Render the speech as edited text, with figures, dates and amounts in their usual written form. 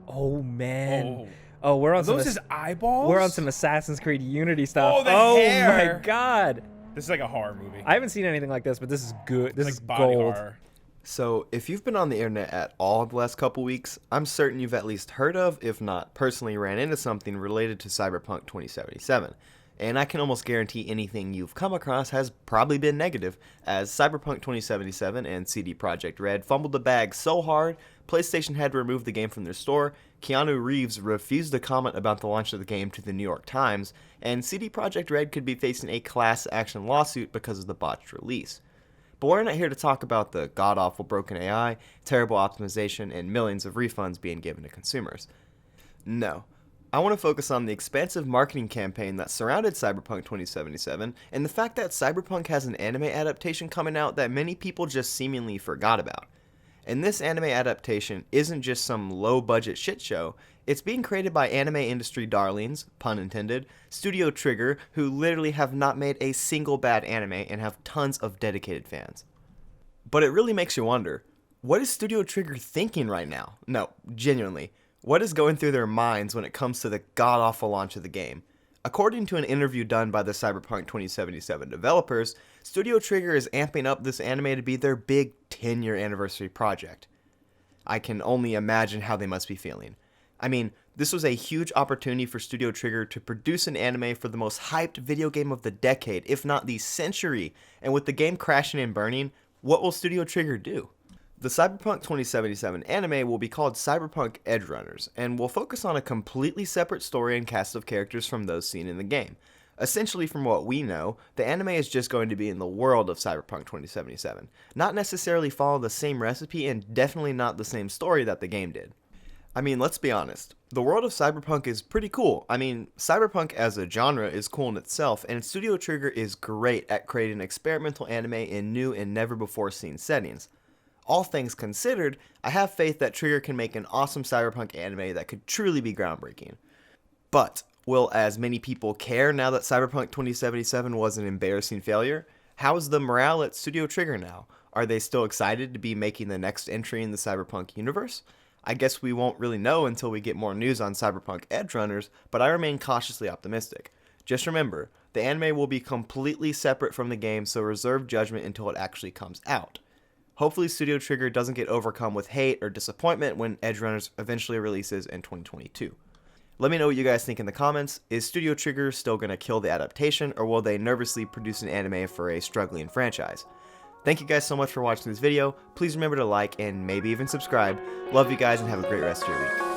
Oh man. Oh. Oh, we're Are on some those his eyeballs? we're on some Assassin's Creed Unity stuff. Oh, the my hair. god. This is like a horror movie. I haven't seen anything like this, but this is good. This like is body gold. horror. So, if you've been on the internet at all the last couple weeks, I'm certain you've at least heard of, if not personally ran into something related to Cyberpunk 2077. And I can almost guarantee anything you've come across has probably been negative, as Cyberpunk 2077 and CD Projekt Red fumbled the bag so hard, PlayStation had to remove the game from their store, Keanu Reeves refused to comment about the launch of the game to the New York Times, and CD Projekt Red could be facing a class action lawsuit because of the botched release. But we're not here to talk about the god-awful broken AI, terrible optimization, and millions of refunds being given to consumers. No. I want to focus on the expansive marketing campaign that surrounded Cyberpunk 2077, and the fact that Cyberpunk has an anime adaptation coming out that many people just seemingly forgot about. And this anime adaptation isn't just some low-budget shit show, it's being created by anime industry darlings, pun intended, Studio Trigger, who literally have not made a single bad anime and have tons of dedicated fans. But it really makes you wonder, what is Studio Trigger thinking right now? No, genuinely, what is going through their minds when it comes to the god-awful launch of the game? According to an interview done by the Cyberpunk 2077 developers, Studio Trigger is amping up this anime to be their big 10-year anniversary project. I can only imagine how they must be feeling. I mean, this was a huge opportunity for Studio Trigger to produce an anime for the most hyped video game of the decade, if not the century, and with the game crashing and burning, what will Studio Trigger do? The Cyberpunk 2077 anime will be called Cyberpunk Edgerunners, and will focus on a completely separate story and cast of characters from those seen in the game. Essentially, from what we know, the anime is just going to be in the world of Cyberpunk 2077, not necessarily follow the same recipe and definitely not the same story that the game did. I mean, let's be honest, the world of Cyberpunk is pretty cool. I mean, Cyberpunk as a genre is cool in itself, and Studio Trigger is great at creating experimental anime in new and never before seen settings. All things considered, I have faith that Trigger can make an awesome Cyberpunk anime that could truly be groundbreaking. But, will as many people care now that Cyberpunk 2077 was an embarrassing failure? How is the morale at Studio Trigger now? Are they still excited to be making the next entry in the Cyberpunk universe? I guess we won't really know until we get more news on Cyberpunk Edgerunners, but I remain cautiously optimistic. Just remember, the anime will be completely separate from the game, so reserve judgment until it actually comes out. Hopefully Studio Trigger doesn't get overcome with hate or disappointment when Edgerunners eventually releases in 2022. Let me know what you guys think in the comments. Is Studio Trigger still going to kill the adaptation, or will they nervously produce an anime for a struggling franchise? Thank you guys so much for watching this video. Please remember to like and maybe even subscribe. Love you guys and have a great rest of your week.